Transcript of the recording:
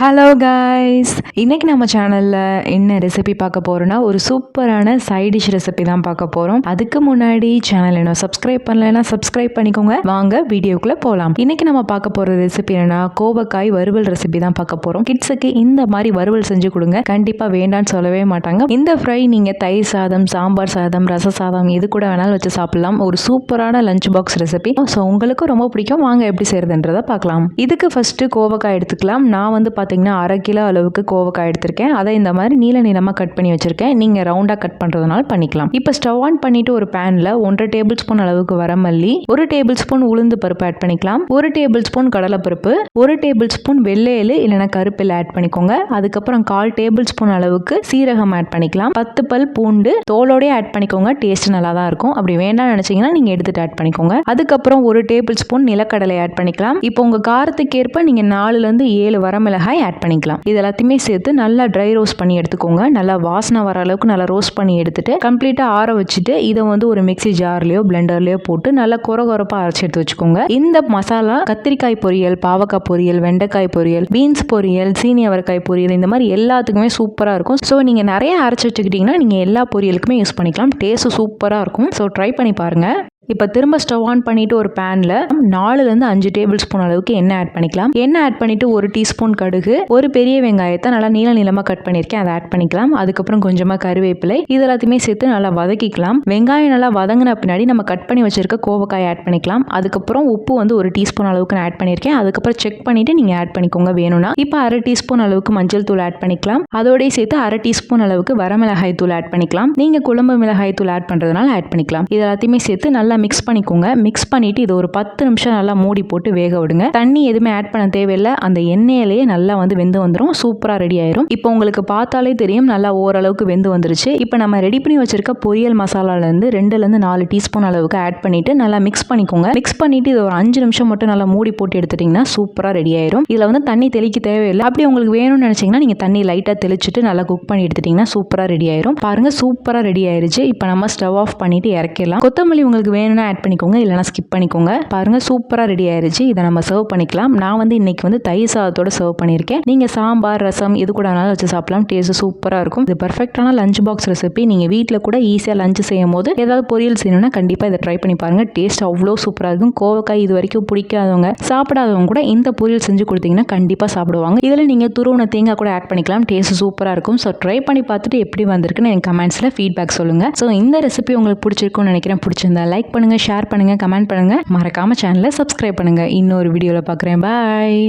Hello guys, இன்னைக்கு நம்ம சேனலில் என்ன ரெசிபி பார்க்க போகிறோன்னா ஒரு சூப்பரான சைட் டிஷ் ரெசிபி தான் பார்க்க போகிறோம். அதுக்கு முன்னாடி சேனல் என்ன சப்ஸ்கிரைப் பண்ணலைன்னா சப்ஸ்கிரைப் பண்ணிக்கோங்க. வாங்க வீடியோக்குள்ளே போகலாம். இன்னைக்கு நம்ம பார்க்க போகிற ரெசிபி என்னன்னா கோவக்காய் வறுவல் ரெசிபி தான் பார்க்க போகிறோம். கிட்ஸுக்கு இந்த மாதிரி வறுவல் செஞ்சு கொடுங்க, கண்டிப்பாக வேண்டான்னு சொல்லவே மாட்டாங்க. இந்த ஃப்ரை நீங்கள் தயிர் சாதம், சாம்பார் சாதம், ரச சாதம் எது கூட வேணாலும் வச்சு சாப்பிடலாம். ஒரு சூப்பரான லஞ்ச் பாக்ஸ் ரெசிபி. ஸோ உங்களுக்கும் ரொம்ப பிடிக்கும். வாங்க எப்படி செய்யறதுன்றதை பார்க்கலாம். இதுக்கு ஃபர்ஸ்ட் கோவக்காய் எடுத்துக்கலாம். நான் வந்து பார்த்தீங்கன்னா 1/2 கிலோ அளவுக்கு கோவக்காய் எடுத்திருக்கேன். அதை இந்த மாதிரி நீளமாக கட் பண்ணி வச்சிருக்கேன். நீங்கள் ரவுண்டாக கட் பண்ணுறதுனால பண்ணிக்கலாம். இப்போ ஸ்டவ் ஆன் பண்ணிட்டு ஒரு பேனில் 1.5 டேபிள் ஸ்பூன் அளவுக்கு வரமல்லி, 1 டேபிள் ஸ்பூன் உளுந்து பருப்பு ஆட் பண்ணிக்கலாம், 1 டேபிள் ஸ்பூன் கடலைப்பருப்பு, 1 டேபிள் ஸ்பூன் வெள்ளை எள்ளு இல்லைன்னா கருப்பில் ஆட் பண்ணிக்கோங்க. அதுக்கப்புறம் 1/4 டேபிள் ஸ்பூன் அளவுக்கு சீரகம் ஆட் பண்ணிக்கலாம். 10 பல் பூண்டு தோலோடய ஆட் பண்ணிக்கோங்க. டேஸ்ட் நல்லா தான் இருக்கும். அப்படி வேண்டாம்னு நினைச்சீங்கன்னா நீங்கள் எடுத்துட்டு ஆட் பண்ணிக்கோங்க. அதுக்கப்புறம் 1 டேபிள் ஸ்பூன் நிலக்கடலை ஆட் பண்ணிக்கலாம். இப்போ உங்கள் காரத்துக்கு ஏற்ப நீங்கள் 4லேருந்து 7 வரமிளகாய் ஆட் பண்ணிக்கலாம். இது எல்லாத்தையுமே சேர்த்து நல்லா ட்ரை ரோஸ்ட் பண்ணி எடுத்துக்கோங்க. நல்லா வாசனை வர அளவுக்கு நல்லா ரோஸ்ட் பண்ணி எடுத்துட்டு கம்ப்ளீட்டா ஆற வச்சுட்டு இதை வந்து ஒரு மிக்ஸி ஜார்லயோ பிளெண்டர்லயோ போட்டு நல்லா கொரகொரப்பா அரைச்சி எடுத்து வச்சுக்கோங்க. இந்த மசாலா கத்திரிக்காய் பொரியல், பாவக்காய் பொரியல், வெண்டைக்காய் பொரியல், பீன்ஸ் பொரியல், சீனி அவரைக்காய் பொரியல் இந்த மாதிரி எல்லாத்துக்குமே சூப்பரா இருக்கும். ஸோ நீங்க நிறைய அரைச்சி வச்சுக்கிட்டீங்கன்னா நீங்க எல்லா பொரியலுக்குமே யூஸ் பண்ணிக்கலாம். டேஸ்ட் சூப்பரா இருக்கும். ஸோ ட்ரை பண்ணி பாருங்க. இப்போ திரும்ப ஸ்டவ் ஆன் பண்ணிட்டு ஒரு பேனில் 4லேருந்து 5 டேபிள் ஸ்பூன் அளவுக்கு எண்ணெய் ஆட் பண்ணிக்கலாம். எண்ணெய் ஆட் பண்ணிட்டு 1 டீஸ்பூன் கடுகு, ஒரு பெரிய வெங்காயத்தை நல்லா நீளமாக கட் பண்ணியிருக்கேன், அதை ஆட் பண்ணிக்கலாம். அதுக்கப்புறம் கொஞ்சமாக கருவேப்பிலை, இது எல்லாத்தையுமே சேர்த்து நல்லா வதக்கிக்கலாம். வெங்காயம் நல்லா வதங்கின பின்னாடி நம்ம கட் பண்ணி வச்சிருக்க கோவக்காய் ஆட் பண்ணிக்கலாம். அதுக்கப்புறம் உப்பு வந்து 1 டீஸ்பூன் அளவுக்கு நான் ஆட் பண்ணியிருக்கேன். அதுக்கப்புறம் செக் பண்ணிட்டு நீங்கள் ஆட் பண்ணிக்கோங்க வேணும்னா. இப்போ 1/2 டீஸ்பூன் அளவுக்கு மஞ்சள் தூள் ஆட் பண்ணிக்கலாம். அதோடய சேர்த்து 1/2 டீஸ்பூன் அளவுக்கு வரமிளகாய் தூள் ஆட் பண்ணிக்கலாம். நீங்கள் குழம்பு மிளகாய் தூள் ஆட் பண்ணுறதுனால ஆட் பண்ணிக்கலாம். இது எல்லாத்தையுமே சேர்த்து நல்லா மிக்ஸ் பண்ணிக்கோங்க. மிக்ஸ் பண்ணிட்டு இது ஒரு 10 நிமிஷம் நல்லா மூடி போட்டு வேக விடுங்க. தண்ணி எதுவுமே ஆட் பண்ண தேவையில்லை. அந்த எண்ணெயிலேயே நல்லா வந்து வெந்து வந்துடும். சூப்பரா ரெடி ஆயிரும். இப்போ உங்களுக்கு பார்த்தாலே தெரியும் நல்லா ஓரளவுக்கு வெந்து வந்துருச்சு. இப்போ நம்ம ரெடி பண்ணி வச்சிருக்க பொரியல் மசாலால இருந்து 2லேருந்து 4 டீஸ்பூன் அளவுக்கு ஆட் பண்ணிட்டு நல்லா மிக்ஸ் பண்ணிக்கோங்க. மிக்ஸ் பண்ணிட்டு இது ஒரு 5 நிமிஷம் மட்டும் நல்லா மூடி போட்டு எடுத்துட்டீங்கன்னா சூப்பரா ரெடி ஆயிரும். இதுல வந்து தண்ணி தெளிக்க தேவையில்லை. அப்படி உங்களுக்கு வேணும்னு நினைச்சீங்கன்னா நீங்க தண்ணி லைட்டா தெளிச்சுட்டு நல்லா குக் பண்ணி எடுத்துட்டீங்கன்னா சூப்பரா ரெடி ஆயிரும். பாருங்க சூப்பரா ரெடி ஆயிருச்சு. இப்போ நம்ம ஸ்டவ் ஆஃப் பண்ணிட்டு இறக்கிடலாம். கொத்தமல்லி உங்களுக்கு வேணும்னா ஆட் பண்ணிக்கோங்க, இல்லைனா ஸ்கிப் பண்ணிக்கோங்க. பாருங்க சூப்பரா ரெடி ஆயிருச்சு. இதை நம்ம சர்வ் பண்ணிக்கலாம். நான் வந்து இன்னைக்கு வந்து தயிர் சாதத்தோட சர்வ் பண்ணியிருக்கேன். நீங்க சாம்பார், ரசம் இது கூட வேணாலும் வச்சு சாப்பிடலாம். டேஸ்ட் சூப்பரா இருக்கும். இது பர்ஃபெக்டான லஞ்ச் பாக்ஸ் ரெசிபி. நீங்க வீட்டில் கூட ஈஸியா லஞ்ச் செய்யும் போது ஏதாவது பொரியல் செய்யணும்னா கண்டிப்பா இதை ட்ரை பண்ணி பாருங்க. டேஸ்ட் அவ்வளோ சூப்பரா இருக்கும். கோவக்காய் இது வரைக்கும் பிடிக்காதவங்க, சாப்பிடாதவங்க கூட இந்த பொரியல் செஞ்சு கொடுத்தீங்கன்னா கண்டிப்பா சாப்பிடுவாங்க. இதுல நீங்க துருவன தேங்காய் கூட ஆட் பண்ணிக்கலாம். டேஸ்ட் சூப்பரா இருக்கும். ஸோ ட்ரை பண்ணி பார்த்துட்டு எப்படி வந்திருக்குன்னு எனக்கு கமெண்ட்ஸ்ல ஃபீட்பேக் சொல்லுங்க. ஸோ இந்த ரெசிபி உங்களுக்கு பிடிச்சிருக்கும்னு நினைக்கிறேன். பிடிச்சிருந்தா லைக் பண்ணுங்க, ஷேர் பண்ணுங்க, கமெண்ட் பண்ணுங்க. மறக்காம சேனலை சப்ஸ்கிரைப் பண்ணுங்க. இன்னொரு வீடியோல பார்க்குறேன். பாய்.